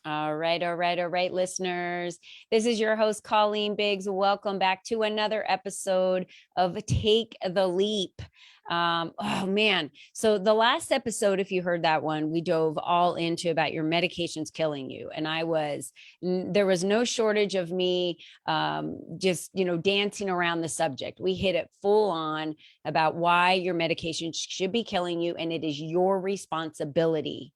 All right, listeners. This is your host, Colleen Biggs. Welcome back to another episode of Take the Leap. Oh man. So the last episode, if you heard that one, we dove all into about your medications killing you. And there was no shortage of me just, dancing around the subject. We hit it full on about why your medication should be killing you. And it is your responsibility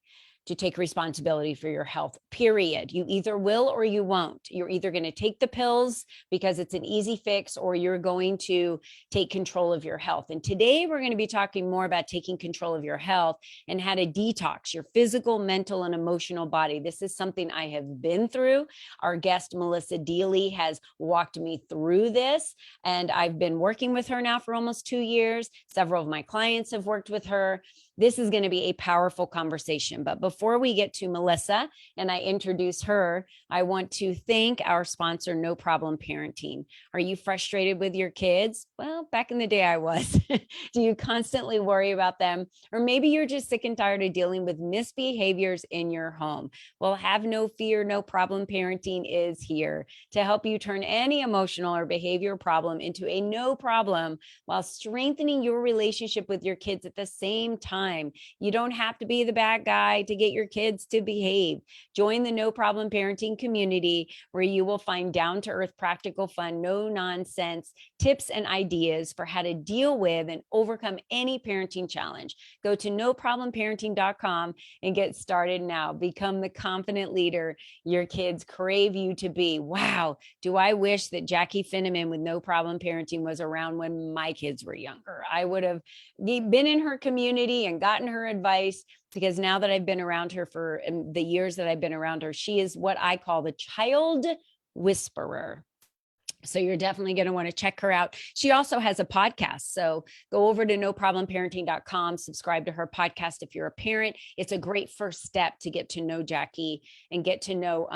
to take responsibility for your health, period. You either will or you won't. You're either going to take the pills because it's an easy fix, or you're going to take control of your health. And today we're going to be talking more about taking control of your health and how to detox your physical, mental, and emotional body. This is something I have been through. Our guest, Melissa Deely, has walked me through this, and I've been working with her now for almost 2 years. Several of my clients have worked with her. This is going to be a powerful conversation. But before we get to Melissa and I introduce her, I want to thank our sponsor, No Problem Parenting. Are you frustrated with your kids? Well, back in the day I was. Do you constantly worry about them? Or maybe you're just sick and tired of dealing with misbehaviors in your home. Well, have no fear. No Problem Parenting is here to help you turn any emotional or behavior problem into a no problem while strengthening your relationship with your kids at the same time. You don't have to be the bad guy to get your kids to behave. Join the No Problem Parenting community, where you will find down-to-earth, practical, fun, no nonsense tips and ideas for how to deal with and overcome any parenting challenge. Go to noproblimparenting.com and get started now. Become the confident leader your kids crave you to be. Wow, do I wish that Jackie Finneman with No Problem Parenting was around when my kids were younger. I would have been in her community and gotten her advice, because now that I've been around her for the years that I've been around her, she is what I call the child whisperer. So you're definitely going to want to check her out. She also has a podcast. So go over to noproblimparenting.com, subscribe to her podcast if you're a parent. It's a great first step to get to know Jackie and get to know,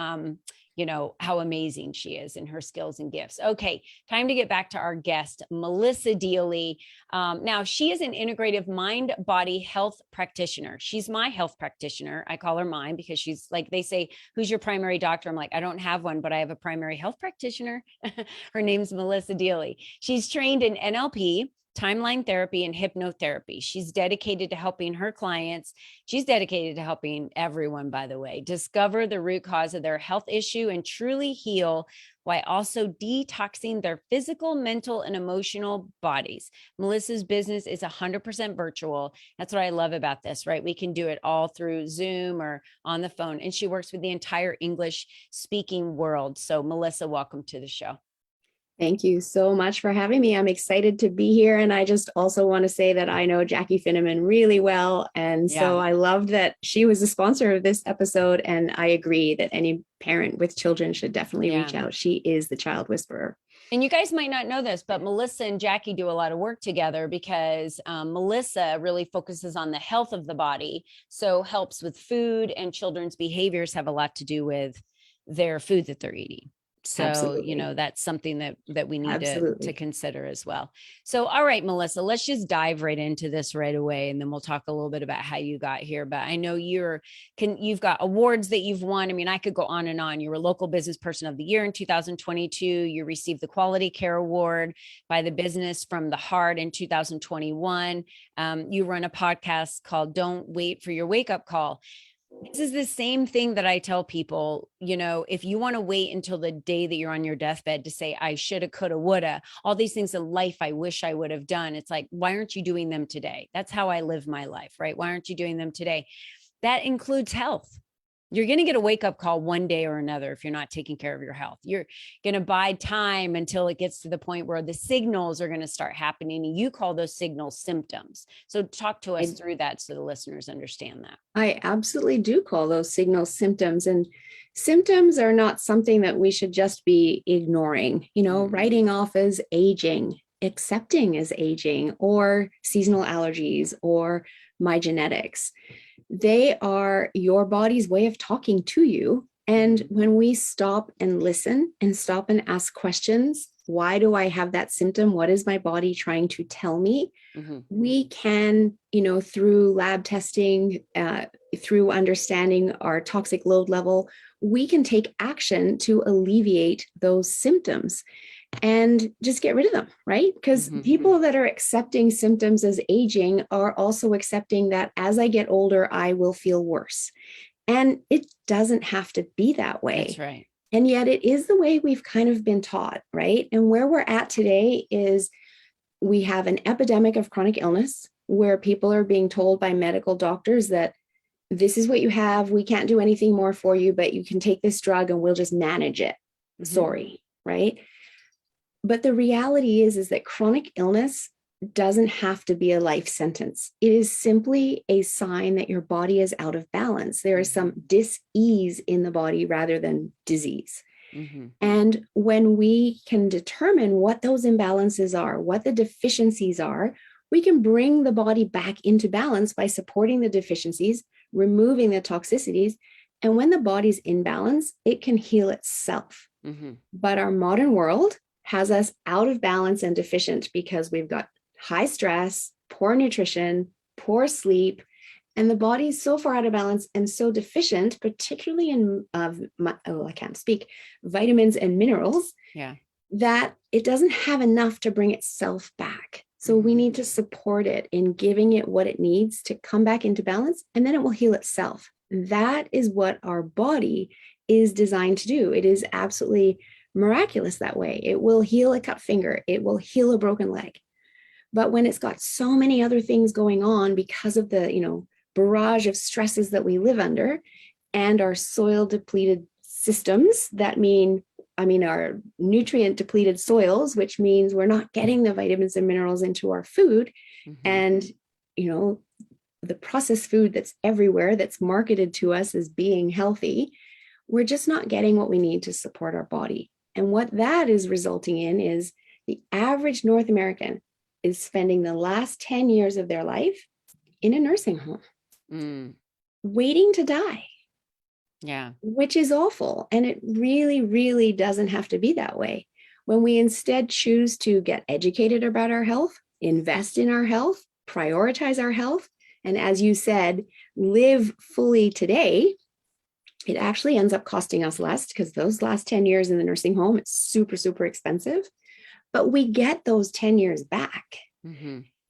how amazing she is and her skills and gifts. Okay, time to get back to our guest, Melissa Deely. Now, she is an integrative mind-body health practitioner. She's my health practitioner. I call her mine because she's like, they say, who's your primary doctor? I'm like, I don't have one, but I have a primary health practitioner. Her name's Melissa Deely. She's trained in NLP, timeline therapy, and hypnotherapy. She's dedicated to helping her clients. She's dedicated to helping everyone, by the way, discover the root cause of their health issue and truly heal, while also detoxing their physical, mental, and emotional bodies. Melissa's business is 100% virtual. That's what I love about this, right? We can do it all through Zoom or on the phone. And she works with the entire English speaking world. So Melissa, welcome to the show. Thank you so much for having me. I'm excited to be here. And I just also want to say that I know Jackie Finneman really well. And so I loved that she was the sponsor of this episode. And I agree that any parent with children should definitely reach out. She is the child whisperer. And you guys might not know this, but Melissa and Jackie do a lot of work together because Melissa really focuses on the health of the body. So helps with food, and children's behaviors have a lot to do with their food that they're eating. So, Absolutely. That's something that we need to consider as well. So, all right, Melissa, let's just dive right into this right away. And then we'll talk a little bit about how you got here. But I know you've got awards that you've won. I mean, I could go on and on. You were Local Business Person of the Year in 2022. You received the Quality Care Award by the Business from the Heart in 2021. You run a podcast called Don't Wait for Your Wake Up Call. This is the same thing that I tell people, if you want to wait until the day that you're on your deathbed to say, I shoulda, coulda, woulda, all these things in life I wish I would have done. It's like, why aren't you doing them today? That's how I live my life, right? Why aren't you doing them today? That includes health. You're going to get a wake-up call one day or another if you're not taking care of your health. You're going to bide time until it gets to the point where the signals are going to start happening. And you call those signals symptoms. So talk to us through that so the listeners understand that. I absolutely do call those signals symptoms. And symptoms are not something that we should just be ignoring, writing off as aging, accepting as aging, or seasonal allergies, or my genetics. They are your body's way of talking to you. And when we stop and listen and stop and ask questions, why do I have that symptom? What is my body trying to tell me? Mm-hmm. We can, through lab testing, through understanding our toxic load level, we can take action to alleviate those symptoms and just get rid of them, right? Because people that are accepting symptoms as aging are also accepting that as I get older, I will feel worse. And it doesn't have to be that way. That's right. And yet it is the way we've kind of been taught, right? And where we're at today is we have an epidemic of chronic illness where people are being told by medical doctors that this is what you have. We can't do anything more for you, but you can take this drug and we'll just manage it. Sorry, right? But the reality is that chronic illness doesn't have to be a life sentence. It is simply a sign that your body is out of balance. There is some dis-ease in the body rather than disease. And when we can determine what those imbalances are, what the deficiencies are, we can bring the body back into balance by supporting the deficiencies, removing the toxicities. And when the body's in balance, it can heal itself. But our modern world has us out of balance and deficient because we've got high stress, poor nutrition, poor sleep, and the body is so far out of balance and so deficient, particularly in vitamins and minerals, that it doesn't have enough to bring itself back. So we need to support it in giving it what it needs to come back into balance, and then it will heal itself. That is what our body is designed to do. It is absolutely miraculous that way. It will heal a cut finger. It will heal a broken leg. But when it's got so many other things going on because of the, barrage of stresses that we live under and our soil depleted systems, our nutrient depleted soils, which means we're not getting the vitamins and minerals into our food. And, the processed food that's everywhere, that's marketed to us as being healthy, we're just not getting what we need to support our body. And what that is resulting in is the average North American is spending the last 10 years of their life in a nursing home, waiting to die. Yeah. Which is awful. And it really, really doesn't have to be that way. When we instead choose to get educated about our health, invest in our health, prioritize our health, and as you said, live fully today, it actually ends up costing us less because those last 10 years in the nursing home, it's super, super expensive. But we get those 10 years back.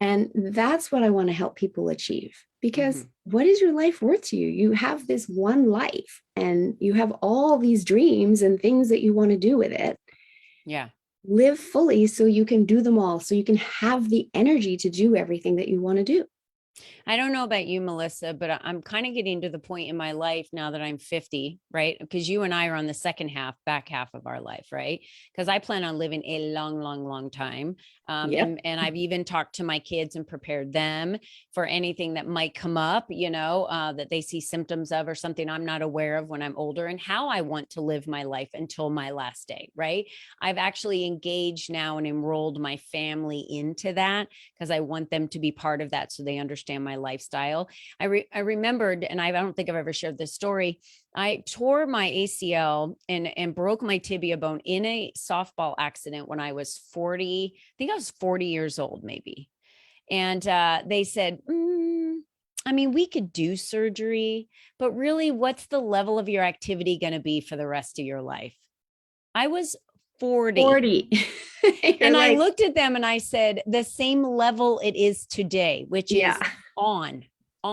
And that's what I want to help people achieve. Because what is your life worth to you? You have this one life and you have all these dreams and things that you want to do with it. Yeah. Live fully so you can do them all, so you can have the energy to do everything that you want to do. I don't know about you, Melissa, but I'm kind of getting to the point in my life now that I'm 50, right? Because you and I are on the back half of our life, right? Because I plan on living a long, long, long time. And I've even talked to my kids and prepared them for anything that might come up, that they see symptoms of or something I'm not aware of when I'm older, and how I want to live my life until my last day, right? I've actually engaged now and enrolled my family into that because I want them to be part of that so they understand my lifestyle. I remembered, and I don't think I've ever shared this story. I tore my ACL and broke my tibia bone in a softball accident when I was 40. I think I was 40 years old, maybe. And they said, we could do surgery, but really, what's the level of your activity going to be for the rest of your life? I was 40. And I looked at them and I said, the same level it is today, which is on.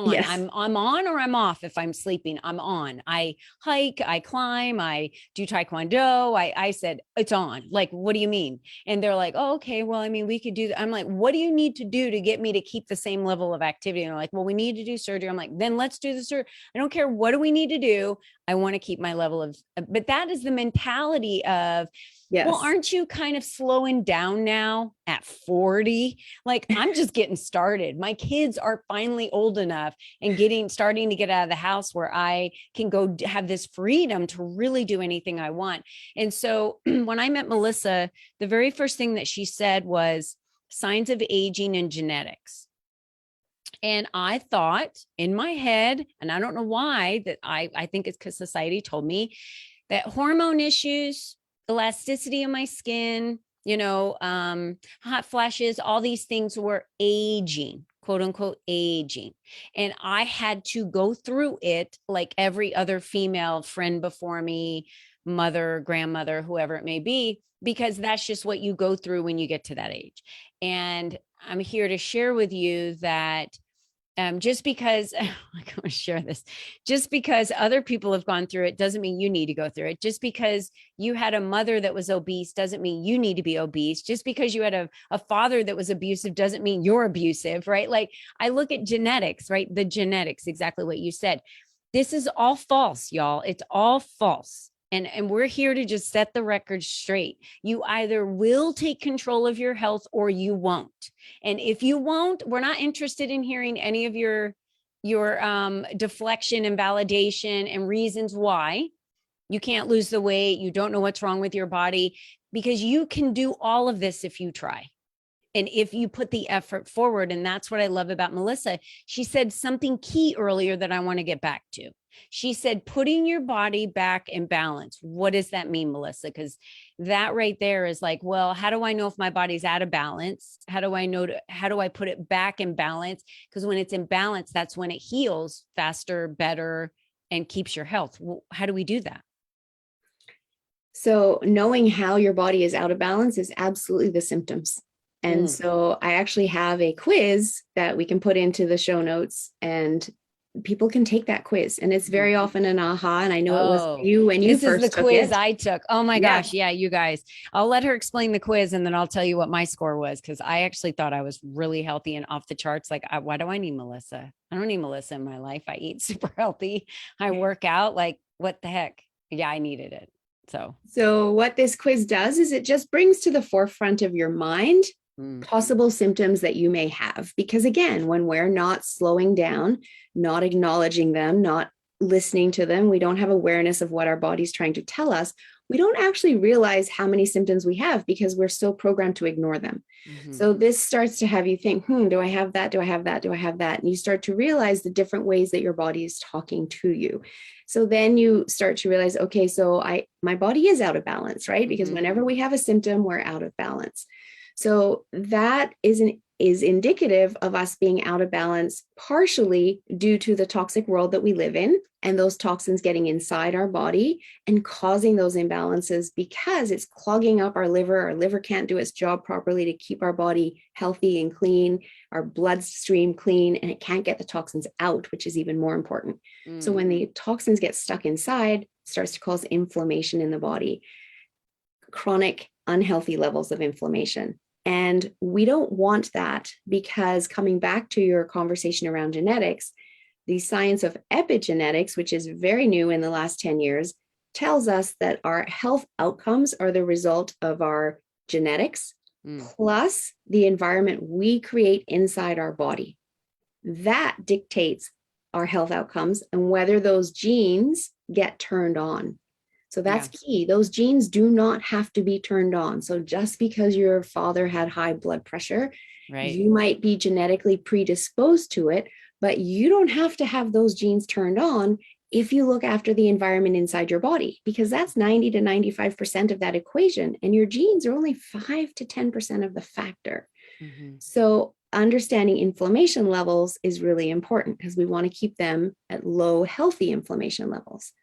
Yes. I'm on or I'm off. If I'm sleeping, I'm on. I hike, I climb, I do Taekwondo. I said, it's on. Like, what do you mean? And they're like, oh, okay. Well, we could do that. I'm like, what do you need to do to get me to keep the same level of activity? And they're like, well, we need to do surgery. I'm like, then let's do the surgery. I don't care. What do we need to do? I want to keep my level of, but that is the mentality of, well, aren't you kind of slowing down now at 40? Like, I'm just getting started. My kids are finally old enough and starting to get out of the house where I can go have this freedom to really do anything I want. And so when I met Melissa, the very first thing that she said was signs of aging and genetics. And I thought in my head, and I don't know why, that I think it's because society told me that hormone issues, elasticity of my skin, hot flashes, all these things were aging, quote unquote, aging. And I had to go through it like every other female friend before me, mother, grandmother, whoever it may be, because that's just what you go through when you get to that age. And I'm here to share with you that just because I want to share this, just because other people have gone through it doesn't mean you need to go through it. Just because you had a mother that was obese doesn't mean you need to be obese. Just because you had a father that was abusive doesn't mean you're abusive, right? Like I look at genetics, right? The genetics, exactly what you said. This is all false, y'all. It's all false. And we're here to just set the record straight. You either will take control of your health or you won't. And if you won't, we're not interested in hearing any of your deflection and validation and reasons why you can't lose the weight, you don't know what's wrong with your body, because you can do all of this if you try. And if you put the effort forward. And that's what I love about Melissa. She said something key earlier that I want to get back to. She said, putting your body back in balance. What does that mean, Melissa? Because that right there is like, well, how do I know if my body's out of balance? How do I put it back in balance? Because when it's in balance, that's when it heals faster, better, and keeps your health. Well, how do we do that? So knowing how your body is out of balance is absolutely the symptoms. And so I actually have a quiz that we can put into the show notes, and people can take that quiz. And it's very often an aha. And I know it was for you when you first took it. This is the quiz I took. Oh my gosh. Yeah. Yeah, you guys. I'll let her explain the quiz and then I'll tell you what my score was, because I actually thought I was really healthy and off the charts. Like, why do I need Melissa? I don't need Melissa in my life. I eat super healthy. I work out. Like, what the heck? Yeah, I needed it. So what this quiz does is it just brings to the forefront of your mind possible symptoms that you may have. Because again, when we're not slowing down, not acknowledging them, not listening to them, we don't have awareness of what our body's trying to tell us. We don't actually realize how many symptoms we have because we're so programmed to ignore them. So this starts to have you think, do I have that? Do I have that? Do I have that? And you start to realize the different ways that your body is talking to you. So then you start to realize, okay, so my body is out of balance, right? Because whenever we have a symptom, we're out of balance. So that is indicative of us being out of balance, partially due to the toxic world that we live in and those toxins getting inside our body and causing those imbalances because it's clogging up our liver. Our liver can't do its job properly to keep our body healthy and clean, our bloodstream clean, and it can't get the toxins out, which is even more important. So when the toxins get stuck inside, it starts to cause inflammation in the body, chronic unhealthy levels of inflammation. And we don't want that, because coming back to your conversation around genetics, the science of epigenetics, which is very new in the last 10 years, tells us that our health outcomes are the result of our genetics plus the environment we create inside our body. That dictates our health outcomes and whether those genes get turned on. So that's key. Those genes do not have to be turned on. So just because your father had high blood pressure, you might be genetically predisposed to it, but you don't have to have those genes turned on if you look after the environment inside your body, because that's 90 to 95% of that equation. And your genes are only 5 to 10% of the factor. So understanding inflammation levels is really important because we want to keep them at low, healthy inflammation levels.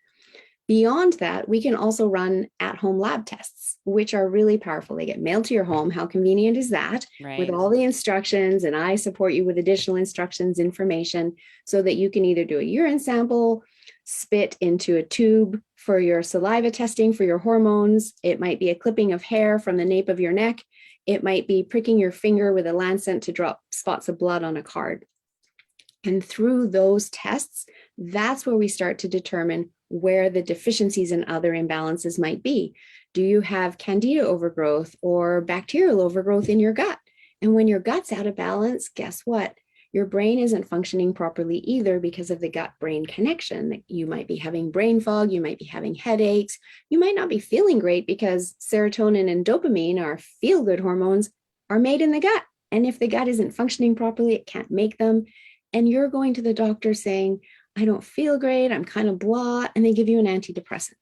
Beyond that, we can also run at-home lab tests, which are really powerful. They get mailed to your home. How convenient is that? With all the instructions, and I support you with additional instructions, information, so that you can either do a urine sample, spit into a tube for your saliva testing for your hormones. It might be a clipping of hair from the nape of your neck. It might be pricking your finger with a lancet to drop spots of blood on a card. And through those tests, that's where we start to determine where the deficiencies and other imbalances might be. Do you have candida overgrowth or bacterial overgrowth in your gut? And when your gut's out of balance, guess what? Your brain isn't functioning properly either because of the gut-brain connection. You might be having brain fog, you might be having headaches, you might not be feeling great because serotonin and dopamine, our feel-good hormones, are made in the gut. And if the gut isn't functioning properly, it can't make them. And you're going to the doctor saying, I don't feel great, I'm kind of blah, and they give you an antidepressant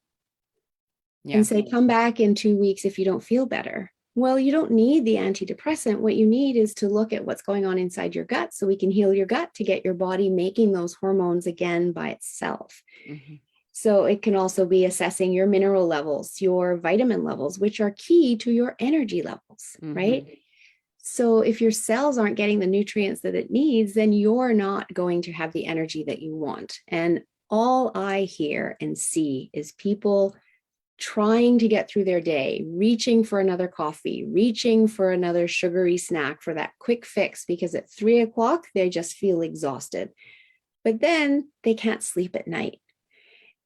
and say, come back in 2 weeks if you don't feel better. Well, you don't need the antidepressant. What you need is to look at what's going on inside your gut so we can heal your gut to get your body making those hormones again by itself. Mm-hmm. So it can also be assessing your mineral levels, your vitamin levels, which are key to your energy levels, Mm-hmm. right? So if your cells aren't getting the nutrients that it needs, then you're not going to have the energy that you want. And all I hear and see is people trying to get through their day, reaching for another coffee, reaching for another sugary snack for that quick fix, because at 3 o'clock, they just feel exhausted. But then they can't sleep at night.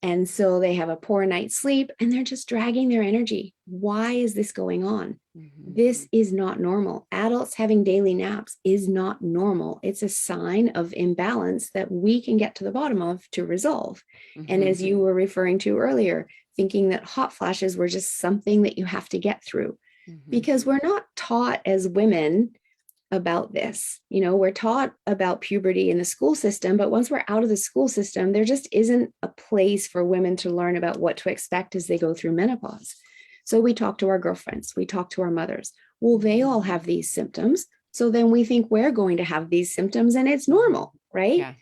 And so they have a poor night's sleep and they're just dragging their energy. Why is this going on? Mm-hmm. This is not normal. Adults having daily naps is not normal. It's a sign of imbalance that we can get to the bottom of to resolve. Mm-hmm. And as you were referring to earlier, thinking that hot flashes were just something that you have to get through, because we're not taught as women about this. We're taught about puberty in the school system, but once we're out of the school system, there just isn't a place for women to learn about what to expect as they go through menopause. So we talk to our girlfriends, we talk to our mothers. Well, they all have these symptoms. So then we think we're going to have these symptoms and it's normal, right? Yeah.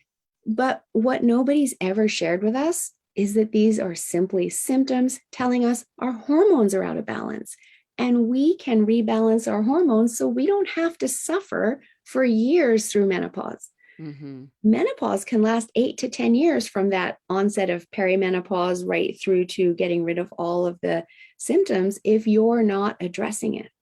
But what nobody's ever shared with us is that these are simply symptoms telling us our hormones are out of balance. And we can rebalance our hormones so we don't have to suffer for years through menopause. Mm-hmm. Menopause can last 8 to 10 years from that onset of perimenopause right through to getting rid of all of the symptoms if you're not addressing it.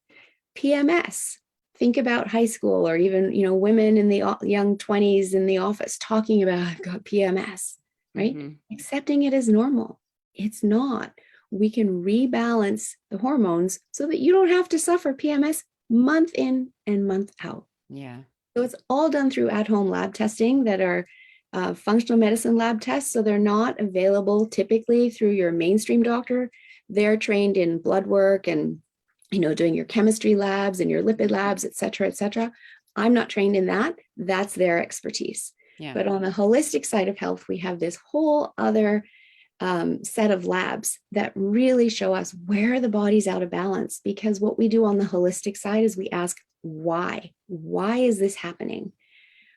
PMS. Think about high school or even, women in the young 20s in the office talking about, I've got PMS, right? Mm-hmm. Accepting it as normal. It's not. We can rebalance the hormones so that you don't have to suffer PMS month in and month out. Yeah. So it's all done through at-home lab testing that are functional medicine lab tests. So they're not available typically through your mainstream doctor. They're trained in blood work and, doing your chemistry labs and your lipid labs, et cetera, et cetera. I'm not trained in that. That's their expertise. Yeah. But on the holistic side of health, we have this whole other set of labs that really show us where the body's out of balance. Because what we do on the holistic side is we ask, why? Why is this happening?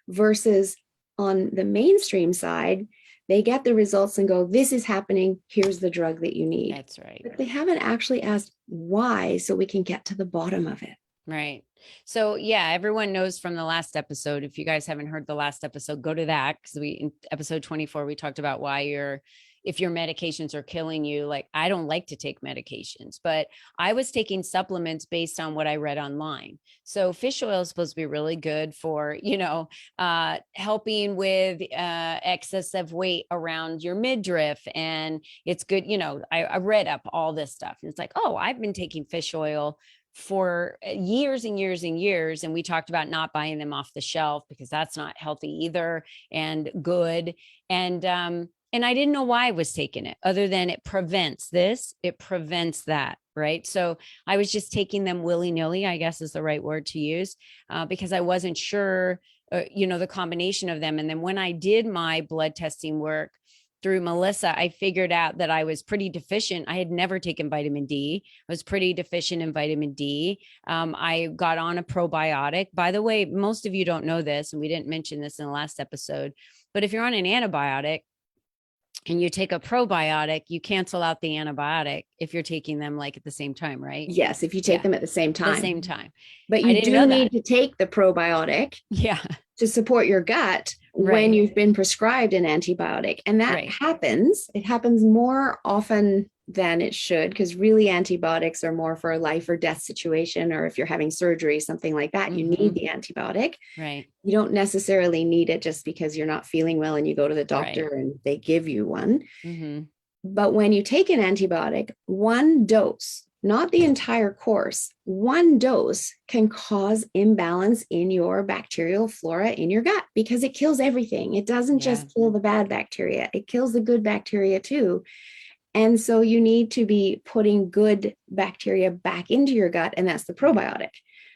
Versus on the mainstream side, they get the results and go, this is happening. Here's the drug that you need. That's right. But they haven't actually asked why, so we can get to the bottom of it. Right. So yeah, everyone knows from the last episode. If you guys haven't heard the last episode, go to that, because in episode 24, we talked about why if your medications are killing you. Like, I don't like to take medications, but I was taking supplements based on what I read online. So fish oil is supposed to be really good for, helping with excessive weight around your midriff. And it's good. I read up all this stuff. And it's like, oh, I've been taking fish oil for years and years and years. And we talked about not buying them off the shelf because that's not healthy either and good. And I didn't know why I was taking it other than it prevents this, it prevents that. Right. So I was just taking them willy-nilly, I guess is the right word to use, because I wasn't sure, the combination of them. And then when I did my blood testing work through Melissa, I figured out that I was pretty deficient. I had never taken vitamin D. I was pretty deficient in vitamin D. I got on a probiotic. By the way, most of you don't know this, and we didn't mention this in the last episode, but if you're on an antibiotic and you take a probiotic, you cancel out the antibiotic if you're taking them like at the same time, right? Yes, if you take them at the same time. The same time. But you do need to take the probiotic. Yeah. To support your gut when you've been prescribed an antibiotic. And that happens. It happens more often than it should, because really antibiotics are more for a life or death situation, or if you're having surgery, something like that, you need the antibiotic. Right. You don't necessarily need it just because you're not feeling well and you go to the doctor and they give you one. Mm-hmm. But when you take an antibiotic, one dose, not the entire course, one dose can cause imbalance in your bacterial flora in your gut, because it kills everything. It doesn't just kill the bad bacteria, it kills the good bacteria too. And so you need to be putting good bacteria back into your gut, and that's the probiotic.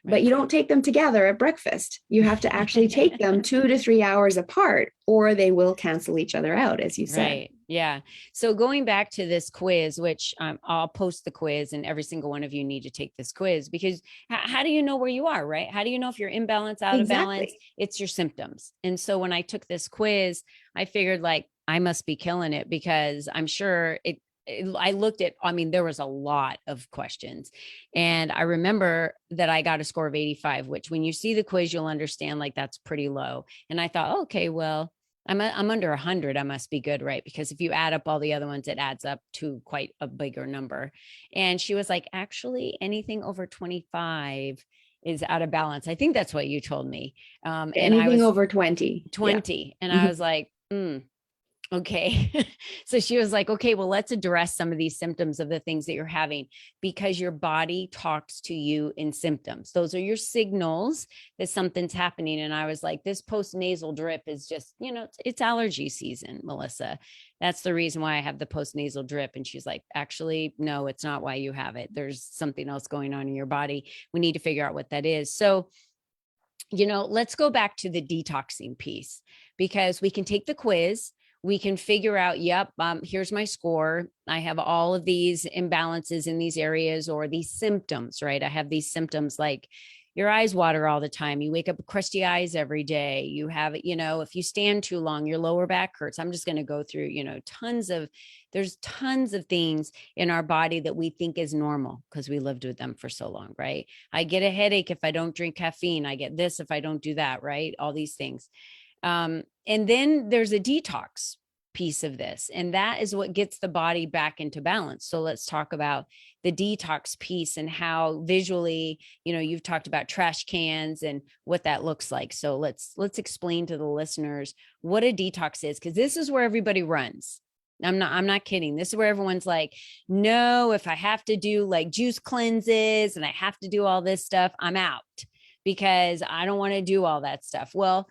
but you don't take them together at breakfast. You have to actually take them 2 to 3 hours apart, or they will cancel each other out, as you said. Right. Yeah. So going back to this quiz, which I'll post the quiz, and every single one of you need to take this quiz, because how do you know where you are, right? How do you know if you're in balance, out of balance? It's your symptoms. And so when I took this quiz, I figured like I must be killing it, because I'm sure I looked at, I mean, there was a lot of questions, and I remember that I got a score of 85, which when you see the quiz, you'll understand like that's pretty low. And I thought, okay, well, I'm under 100. I must be good, right? Because if you add up all the other ones, it adds up to quite a bigger number. And she was like, actually, anything over 25 is out of balance. I think that's what you told me. And Anything I was over 20. 20. Yeah. And I was like, okay. So she was like, okay, well, let's address some of these symptoms of the things that you're having, because your body talks to you in symptoms. Those are your signals that something's happening. And I was like, this post-nasal drip is just, it's allergy season, Melissa. That's the reason why I have the post-nasal drip. And she's like, actually, no, it's not why you have it. There's something else going on in your body. We need to figure out what that is. So, let's go back to the detoxing piece, because we can take the quiz. We can figure out, yep, here's my score. I have all of these imbalances in these areas, or these symptoms, right? I have these symptoms like your eyes water all the time. You wake up with crusty eyes every day. You have, if you stand too long, your lower back hurts. I'm just going to go through, there's tons of things in our body that we think is normal because we lived with them for so long, right? I get a headache if I don't drink caffeine. I get this if I don't do that, right? All these things. And then there's a detox piece of this, and that is what gets the body back into balance. So let's talk about the detox piece and how visually, you've talked about trash cans and what that looks like. So let's explain to the listeners what a detox is, because this is where everybody runs. I'm not kidding. This is where everyone's like, no, if I have to do like juice cleanses and I have to do all this stuff, I'm out, because I don't want to do all that stuff. Well,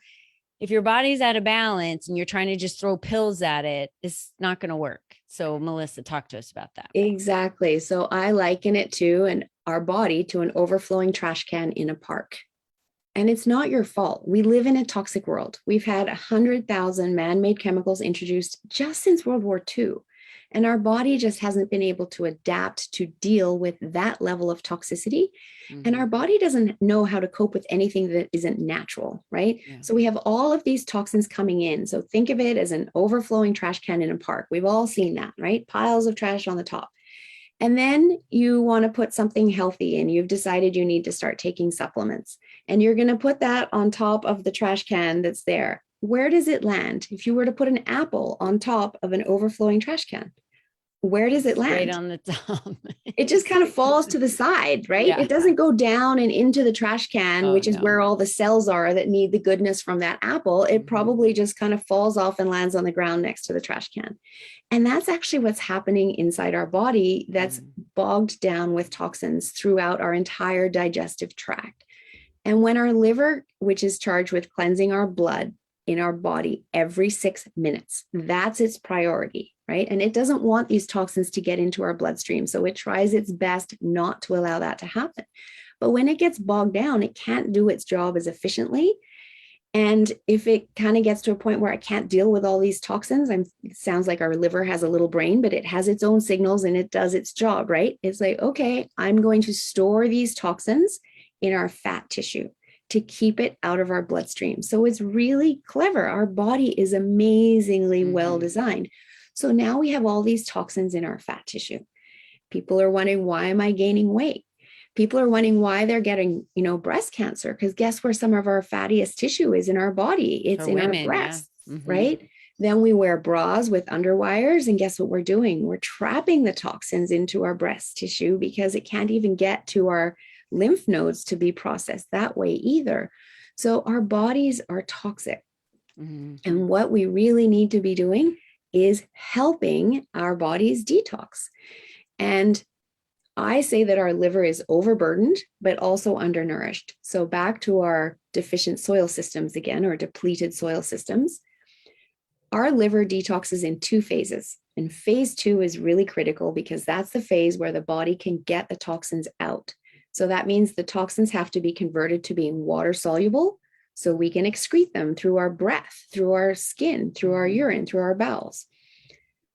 if your body's out of balance and you're trying to just throw pills at it, it's not going to work. So Melissa, talk to us about that. Exactly. So I liken it to our body to an overflowing trash can in a park. And it's not your fault. We live in a toxic world. We've had 100,000 man-made chemicals introduced just since World War II. And our body just hasn't been able to adapt to deal with that level of toxicity. Mm-hmm. And our body doesn't know how to cope with anything that isn't natural, right? Yeah. So we have all of these toxins coming in. So think of it as an overflowing trash can in a park. We've all seen that, right? Piles of trash on the top. And then you want to put something healthy in. You've decided you need to start taking supplements. And you're going to put that on top of the trash can that's there. Where does it land? If you were to put an apple on top of an overflowing trash can, where does it land? Right on the top. It just kind of falls to the side, right? Yeah. It doesn't go down and into the trash can, which is where all the cells are that need the goodness from that apple. It probably just kind of falls off and lands on the ground next to the trash can. And that's actually what's happening inside our body that's bogged down with toxins throughout our entire digestive tract. And when our liver, which is charged with cleansing our blood in our body every 6 minutes, that's its priority, right? And it doesn't want these toxins to get into our bloodstream. So it tries its best not to allow that to happen. But when it gets bogged down, it can't do its job as efficiently. And if it kind of gets to a point where I can't deal with all these toxins, it sounds like our liver has a little brain, but it has its own signals and it does its job, right? It's like, okay, I'm going to store these toxins in our fat tissue to keep it out of our bloodstream. So it's really clever. Our body is amazingly well designed. So now we have all these toxins in our fat tissue. People are wondering, why am I gaining weight? People are wondering why they're getting, breast cancer, because guess where some of our fattiest tissue is in our body? It's in our breasts, right? Then we wear bras with underwires, and guess what we're doing? We're trapping the toxins into our breast tissue because it can't even get to our lymph nodes to be processed that way either. So our bodies are toxic. And what we really need to be doing is helping our bodies detox. And I say that our liver is overburdened, but also undernourished. So back to our deficient soil systems again, or depleted soil systems. Our liver detoxes in 2 phases. And phase 2 is really critical because that's the phase where the body can get the toxins out. So that means the toxins have to be converted to being water soluble so we can excrete them through our breath, through our skin, through our urine, through our bowels.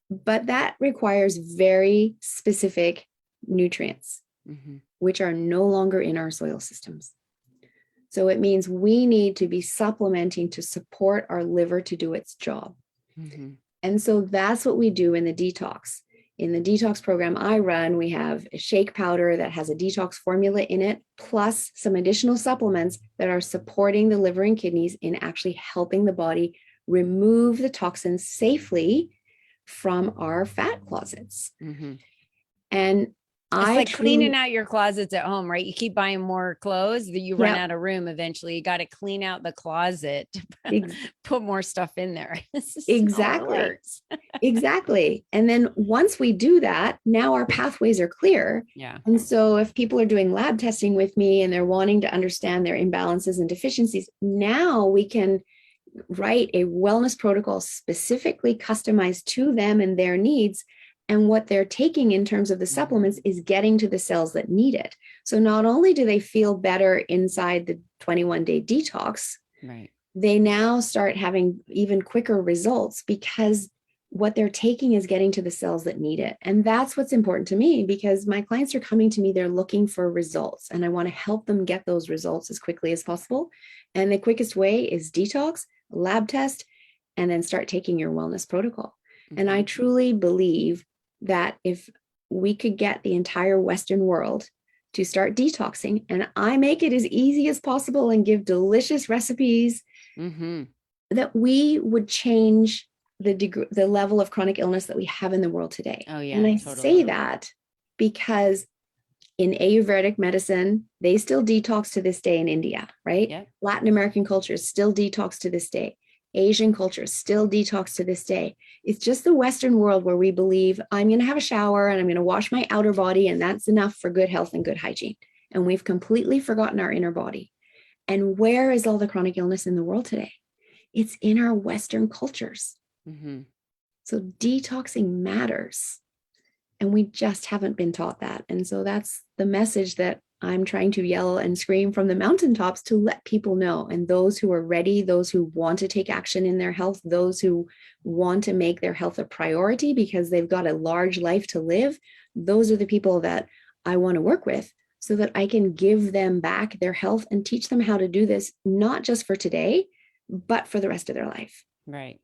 But that requires very specific nutrients, which are no longer in our soil systems. So it means we need to be supplementing to support our liver to do its job. And so that's what we do in the detox. In the detox program I run, we have a shake powder that has a detox formula in it, plus some additional supplements that are supporting the liver and kidneys in actually helping the body remove the toxins safely from our fat closets. And it's like cleaning out your closets at home, right? You keep buying more clothes that you run out of room eventually. You got to clean out the closet to put more stuff in there. Exactly. Exactly. And then once we do that, now our pathways are clear. Yeah. And so if people are doing lab testing with me and they're wanting to understand their imbalances and deficiencies, now we can write a wellness protocol specifically customized to them and their needs. And what they're taking in terms of the supplements is getting to the cells that need it. So not only do they feel better inside the 21-day detox, right, they now start having even quicker results because what they're taking is getting to the cells that need it. And that's what's important to me, because my clients are coming to me, they're looking for results, and I want to help them get those results as quickly as possible. And the quickest way is detox, lab test, and then start taking your wellness protocol. And I truly believe that if we could get the entire Western world to start detoxing, and I make it as easy as possible and give delicious recipes, that we would change the level of chronic illness that we have in the world today. Oh, yeah, and I totally. say that because in Ayurvedic medicine, they still detox to this day in India, right? Yep. Latin American cultures still detox to this day. Asian cultures still detox to this day. It's just the Western world where we believe I'm going to have a shower and I'm going to wash my outer body, and that's enough for good health and good hygiene. And we've completely forgotten our inner body. And where is all the chronic illness in the world today? It's in our Western cultures. So detoxing matters. And we just haven't been taught that. And so that's the message that I'm trying to yell and scream from the mountaintops to let people know. And those who are ready, those who want to take action in their health, those who want to make their health a priority because they've got a large life to live, those are the people that I want to work with so that I can give them back their health and teach them how to do this, not just for today, but for the rest of their life. Right.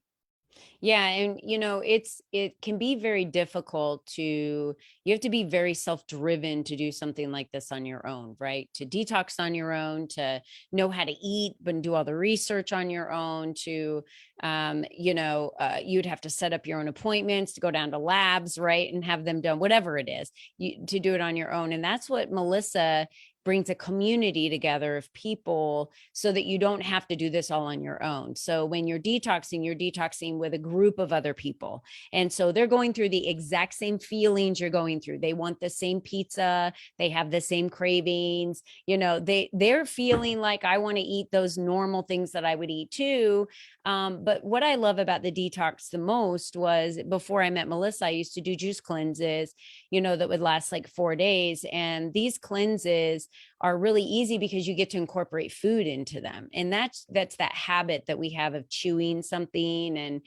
Yeah. And, it can be very difficult you have to be very self-driven to do something like this on your own, right? To detox on your own, to know how to eat, but do all the research on your own, to, you'd have to set up your own appointments to go down to labs, right? And have them done, whatever it is, to do it on your own. And that's what Melissa brings a community together of people so that you don't have to do this all on your own. So when you're detoxing with a group of other people. And so they're going through the exact same feelings you're going through. They want the same pizza. They have the same cravings. They're feeling like, I want to eat those normal things that I would eat too. But what I love about the detox the most was, before I met Melissa, I used to do juice cleanses, that would last like 4 days. And these cleanses are really easy because you get to incorporate food into them. And that's that habit that we have of chewing something and,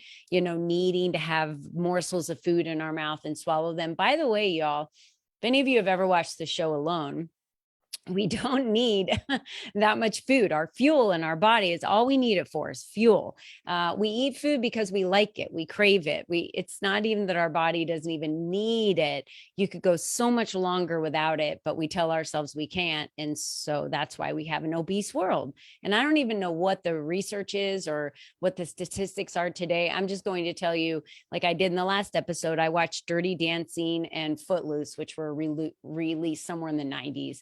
needing to have morsels of food in our mouth and swallow them. By the way, y'all, if any of you have ever watched the show Alone, we don't need that much food. Our fuel in our body is all we need it for, is fuel. We eat food because we like it. We crave it. It's not even that our body doesn't even need it. You could go so much longer without it, but we tell ourselves we can't. And so that's why we have an obese world. And I don't even know what the research is or what the statistics are today. I'm just going to tell you, like I did in the last episode, I watched Dirty Dancing and Footloose, which were released somewhere in the 90s.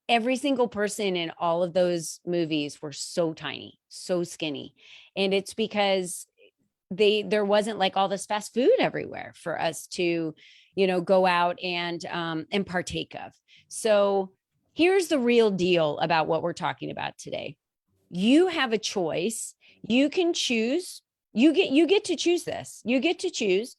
Every single person in all of those movies were so tiny, so skinny. And it's because there wasn't like all this fast food everywhere for us to, go out and partake of. So here's the real deal about what we're talking about today. You have a choice. You can choose. You get to choose this. You get to choose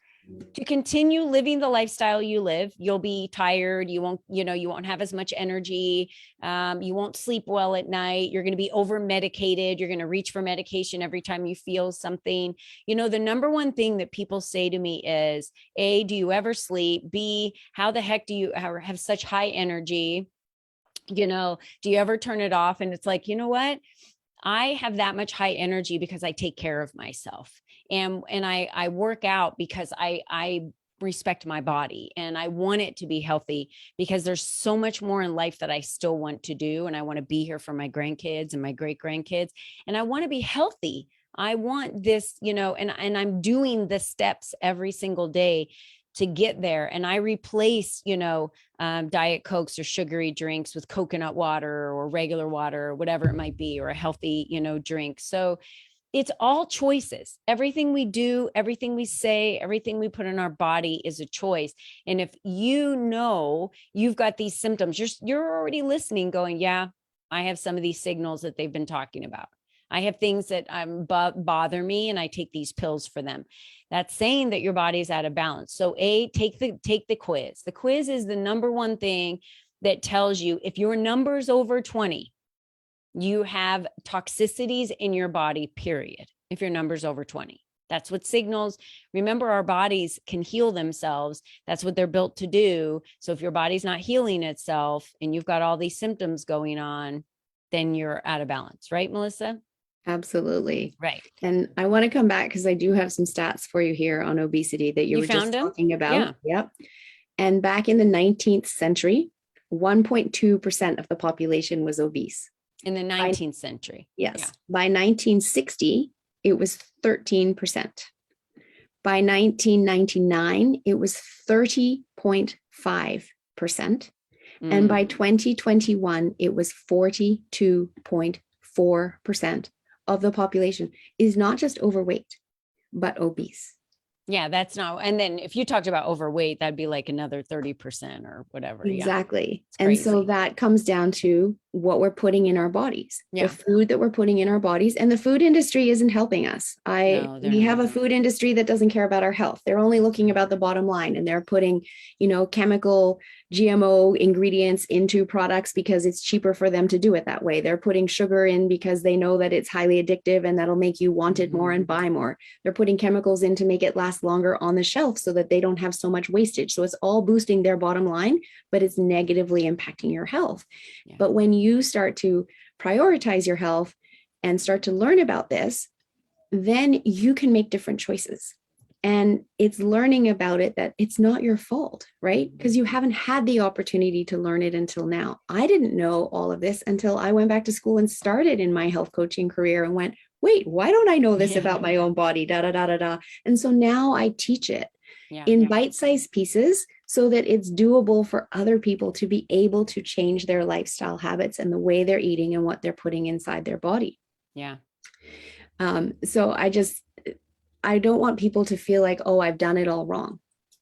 to continue living the lifestyle you live. You'll be tired. You won't have as much energy. You won't sleep well at night. You're going to be over medicated. You're going to reach for medication every time you feel something. The number one thing that people say to me is, A, do you ever sleep? B, how the heck do you have such high energy? Do you ever turn it off? And it's like, you know what? I have that much high energy because I take care of myself, and I work out because I respect my body and I want it to be healthy, because there's so much more in life that I still want to do. And I want to be here for my grandkids and my great grandkids. And I want to be healthy. I want this, and I'm doing the steps every single day to get there. And I replace, Diet Cokes or sugary drinks with coconut water or regular water or whatever it might be, or a healthy, drink. So it's all choices. Everything we do, everything we say, everything we put in our body is a choice. And if you've got these symptoms, you're already listening going, yeah, I have some of these signals that they've been talking about. I have things that bother me, and I take these pills for them. That's saying that your body is out of balance. So take the quiz. The quiz is the number one thing that tells you if your number's over 20, you have toxicities in your body, period. If your number's over 20, that's what signals. Remember, our bodies can heal themselves. That's what they're built to do. So if your body's not healing itself and you've got all these symptoms going on, then you're out of balance, right, Melissa? Absolutely. Right. And I want to come back because I do have some stats for you here on obesity that you were just talking about. Yeah. Yep. And back in the 19th century, 1.2% of the population was obese. In the 19th century. Yes. Yeah. By 1960, it was 13%. By 1999, it was 30.5%. And by 2021, it was 42.4% of the population is not just overweight, but obese. Yeah, that's not. And then if you talked about overweight, that'd be like another 30% or whatever. Exactly. Yeah. And so that comes down to what we're putting in our bodies, the food that we're putting in our bodies. And the food industry isn't helping us. We have a food industry that doesn't care about our health. They're only looking about the bottom line, and they're putting, chemical GMO ingredients into products because it's cheaper for them to do it that way. They're putting sugar in because they know that it's highly addictive and that'll make you want it more and buy more. They're putting chemicals in to make it last longer on the shelf so that they don't have so much wastage. So it's all boosting their bottom line, but it's negatively impacting your health. Yeah. But when you start to prioritize your health and start to learn about this, then you can make different choices. And it's learning about it that it's not your fault, right? Because you haven't had the opportunity to learn it until now. I didn't know all of this until I went back to school and started in my health coaching career and went, wait, why don't I know this about my own body? Da, da, da, da, da. And so now I teach it in bite-sized pieces so that it's doable for other people to be able to change their lifestyle habits and the way they're eating and what they're putting inside their body. Yeah. So I don't want people to feel like, oh, I've done it all wrong.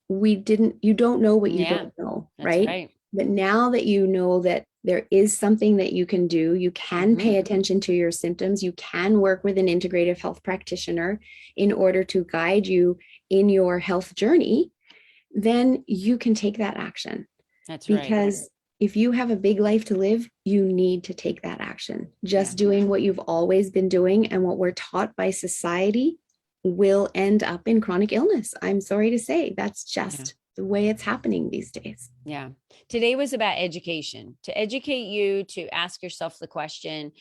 You don't know what you don't know, right? But now that you know that there is something that you can do, you can pay attention to your symptoms, you can work with an integrative health practitioner in order to guide you in your health journey, then you can take that action. That's right. Because if you have a big life to live, you need to take that action. Just doing what you've always been doing and what we're taught by society will end up in chronic illness. I'm sorry to say, that's just the way it's happening these days. Yeah. Today was about education, to educate you to ask yourself the question,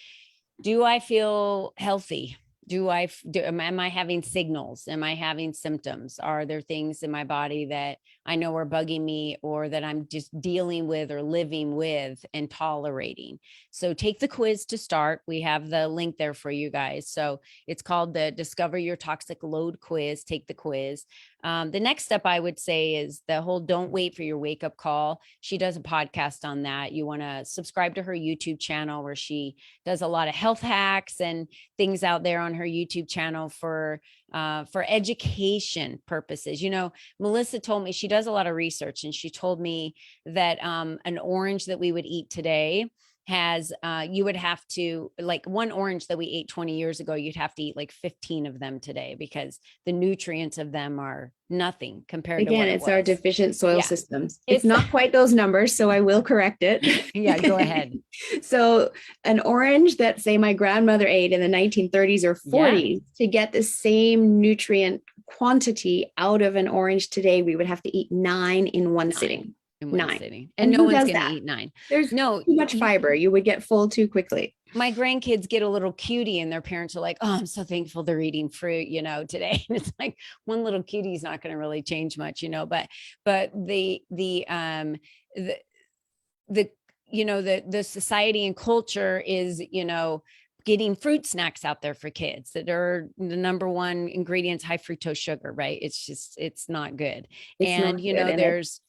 do I feel healthy? Am I having signals? Am I having symptoms? Are there things in my body that I know are bugging me or that I'm just dealing with or living with and tolerating? So take the quiz to start. We have the link there for you guys. So it's called the Discover Your Toxic Load quiz. Take the quiz. The next step I would say is the whole don't wait for your wake up call. She does a podcast on that. You want to subscribe to her YouTube channel where she does a lot of health hacks and things out there on her YouTube channel for education purposes. Melissa told me she does a lot of research, and she told me that an orange that we would eat today has, you would have to, like one orange that we ate 20 years ago, you'd have to eat like 15 of them today because the nutrients of them are nothing compared to Again, what it it's our was. deficient soil Yeah. systems. It's It's not quite those numbers, so I will correct it. yeah, go ahead. So an orange that, say, my grandmother ate in the 1930s or 40s, to get the same nutrient quantity out of an orange today, we would have to eat 9 in one sitting. In one 9. sitting. And no who one's does going to that? eat 9. There's No, too much fiber. You would get full too quickly. my grandkids get a little cutie and their parents are like, oh, I'm so thankful they're eating fruit, today. And it's like one little cutie is not going to really change much, but the society and culture is, getting fruit snacks out there for kids that are the number one ingredients, high fructose sugar, right? It's not good. It's and, not good. there's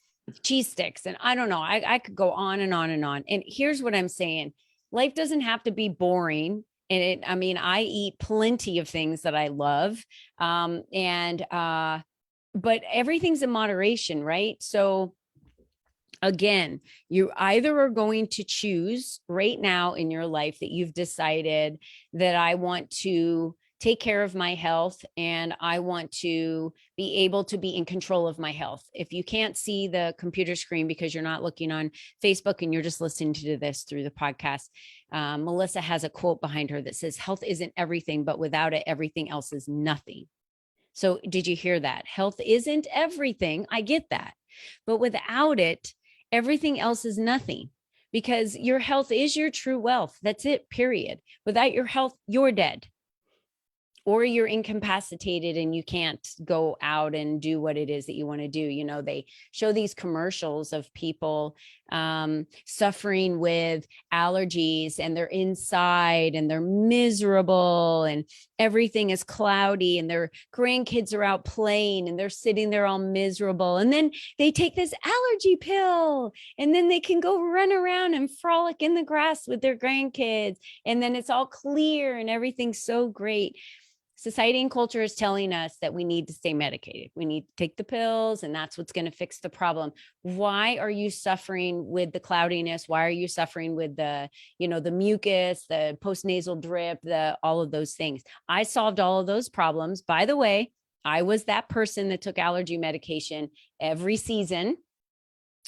cheese sticks and I don't know, I could go on and on and on. And here's what I'm saying. Life doesn't have to be boring. And I eat plenty of things that I love. But everything's in moderation, right? So again, you either are going to choose right now in your life that you've decided that I want to take care of my health and I want to be able to be in control of my health. If you can't see the computer screen because you're not looking on Facebook and you're just listening to this through the podcast, Melissa has a quote behind her that says, health isn't everything, but without it, everything else is nothing. So did you hear that? Health isn't everything. I get that. But without it, everything else is nothing, because your health is your true wealth. That's it, period. Without your health, you're dead. Or you're incapacitated and you can't go out and do what it is that you want to do. They show these commercials of people suffering with allergies and they're inside and they're miserable and everything is cloudy and their grandkids are out playing and they're sitting there all miserable. And then they take this allergy pill and then they can go run around and frolic in the grass with their grandkids. And then it's all clear and everything's so great. Society and culture is telling us that we need to stay medicated. We need to take the pills and that's what's going to fix the problem. Why are you suffering with the cloudiness? Why are you suffering with the mucus, the postnasal drip, all of those things? I solved all of those problems. By the way, I was that person that took allergy medication every season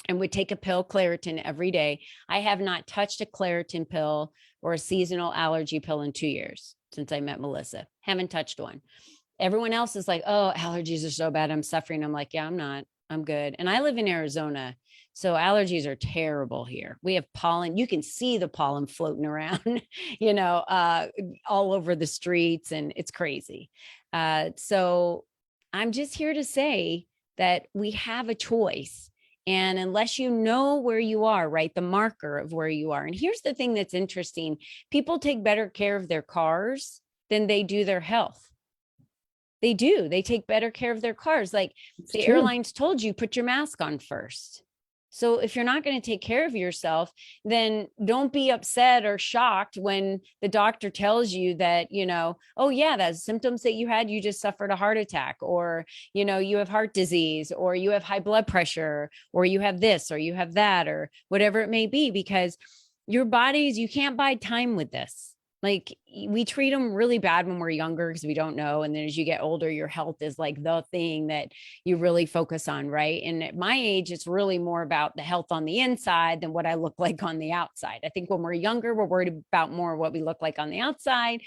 and would take a pill, Claritin, every day. I have not touched a Claritin pill or a seasonal allergy pill in 2 years since I met Melissa. Haven't touched one. Everyone else is like, oh, allergies are so bad, I'm suffering. I'm like, yeah, I'm not. I'm good. And I live in Arizona, so allergies are terrible here. We have pollen. You can see the pollen floating around, all over the streets, and it's crazy. So I'm just here to say that we have a choice. And unless you know where you are, right, the marker of where you are. And here's the thing that's interesting. People take better care of their cars than they do their health. They do. They take better care of their cars. Like the airlines told you, put your mask on first. So if you're not going to take care of yourself, then don't be upset or shocked when the doctor tells you that, oh yeah, that's symptoms that you had, you just suffered a heart attack, or, you have heart disease, or you have high blood pressure, or you have this, or you have that, or whatever it may be, because your bodies, you can't buy time with this. Like we treat them really bad when we're younger because we don't know. And then as you get older, your health is like the thing that you really focus on, right? And at my age, it's really more about the health on the inside than what I look like on the outside. I think when we're younger, we're worried about more what we look like on the outside.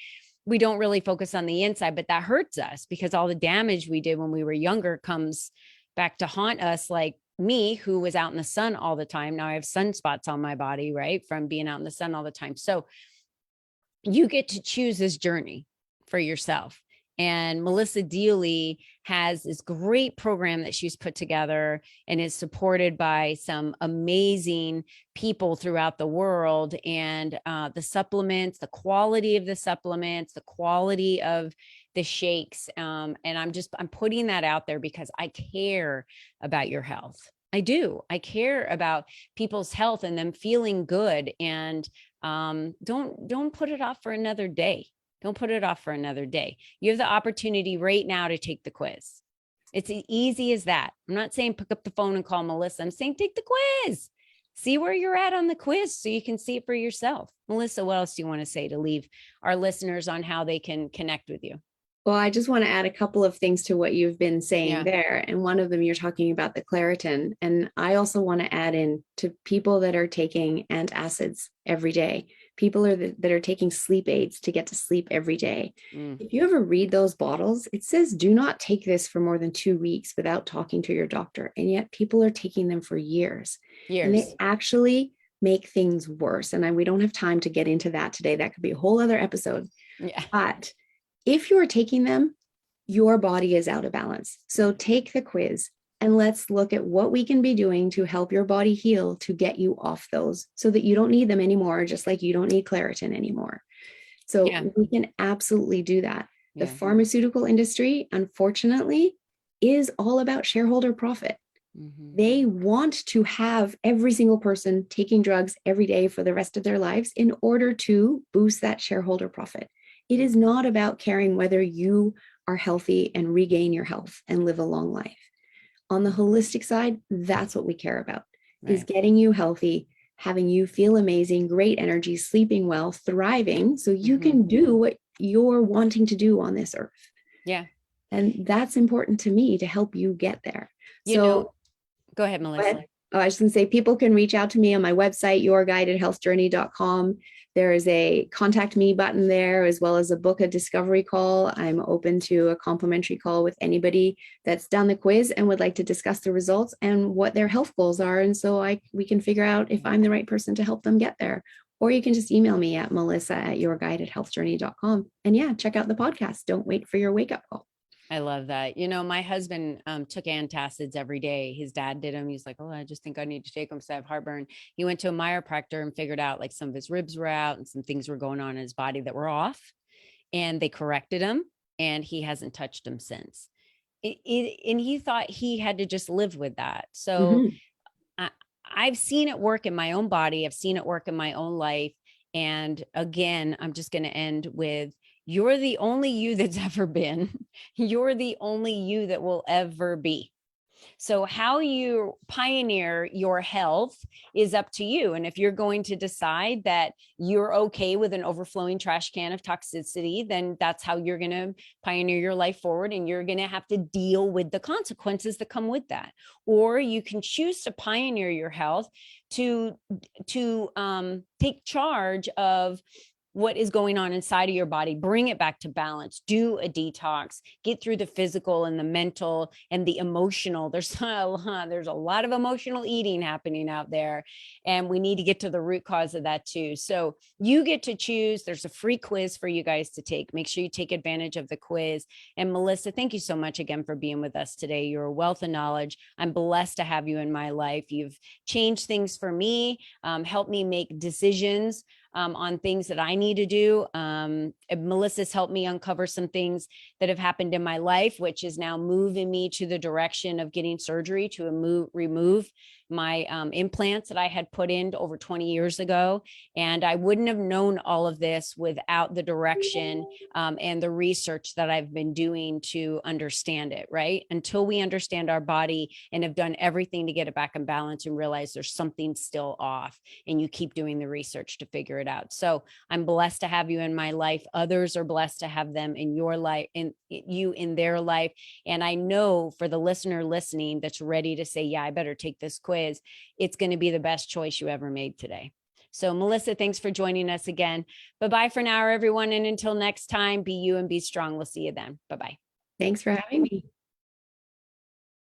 We don't really focus on the inside, but that hurts us because all the damage we did when we were younger comes back to haunt us, like me, who was out in the sun all the time. Now I have sunspots on my body, right, from being out in the sun all the time. So you get to choose this journey for yourself. And Melissa Deely has this great program that she's put together and is supported by some amazing people throughout the world. And the supplements, the quality of the supplements, the quality of the shakes. And I'm putting that out there because I care about your health. I do. I care about people's health and them feeling good. And don't put it off for another day. Don't put it off for another day. You have the opportunity right now to take the quiz. It's as easy as that. I'm not saying pick up the phone and call Melissa. I'm saying take the quiz. see where you're at on the quiz so you can see it for yourself. Melissa, what else do you want to say to leave our listeners on how they can connect with you? Well, I just want to add a couple of things to what you've been saying Yeah. there. And one of them, you're talking about the Claritin. And I also want to add in to people that are taking antacids every day, people that are taking sleep aids to get to sleep every day. If you ever read those bottles, it says, do not take this for more than 2 weeks without talking to your doctor. And yet people are taking them for years. And they actually make things worse. And we don't have time to get into that today. That could be a whole other episode. Yeah. But if you're taking them, your body is out of balance. So take the quiz and let's look at what we can be doing to help your body heal to get you off those so that you don't need them anymore, just like you don't need Claritin anymore. So we can absolutely do that. The pharmaceutical industry, unfortunately, is all about shareholder profit. They want to have every single person taking drugs every day for the rest of their lives in order to boost that shareholder profit. It is not about caring whether you are healthy and regain your health and live a long life. On the holistic side, that's what we care about, is getting you healthy, having you feel amazing, great energy, sleeping well, thriving, so you can do what you're wanting to do on this earth. Yeah. And that's important to me to help you get there. Go ahead, Melissa. Oh, I was going to say, people can reach out to me on my website, yourguidedhealthjourney.com. There is a contact me button there, as well as a book a discovery call. I'm open to a complimentary call with anybody that's done the quiz and would like to discuss the results and what their health goals are. And so we can figure out if I'm the right person to help them get there. Or you can just email me at melissa@yourguidedhealthjourney.com. And check out the podcast. Don't wait for your wake up call. I love that. My husband took antacids every day. His dad did them. He's like, oh, I just think I need to take them because I have heartburn. He went to a chiropractor and figured out like some of his ribs were out and some things were going on in his body that were off. And they corrected him and he hasn't touched them since. And he thought he had to just live with that. So I've seen it work in my own body. I've seen it work in my own life. And again, I'm just going to end with, you're the only you that's ever been. You're the only you that will ever be. So how you pioneer your health is up to you. And if you're going to decide that you're okay with an overflowing trash can of toxicity, then that's how you're going to pioneer your life forward. And you're going to have to deal with the consequences that come with that. Or you can choose to pioneer your health to take charge of what is going on inside of your body, bring it back to balance, do a detox, get through the physical and the mental and the emotional. There's a lot of emotional eating happening out there, and we need to get to the root cause of that too. So you get to choose. There's a free quiz for you guys to take. Make sure you take advantage of the quiz. And Melissa, thank you so much again for being with us today. You're a wealth of knowledge. I'm blessed to have you in my life. You've changed things for me, helped me make decisions on things that I need to do. Melissa's helped me uncover some things that have happened in my life, which is now moving me to the direction of getting surgery to remove my implants that I had put in over 20 years ago. And I wouldn't have known all of this without the direction and the research that I've been doing to understand it, right? Until we understand our body and have done everything to get it back in balance and realize there's something still off, and you keep doing the research to figure it out. So I'm blessed to have you in my life. Others are blessed to have them in your life, in you in their life. And I know for the listener listening that's ready to say, yeah, I better take this quiz, it's going to be the best choice you ever made today. So Melissa, thanks for joining us again. Bye-bye for now, everyone. And until next time, be you and be strong. We'll see you then. Bye-bye. Thanks for having me.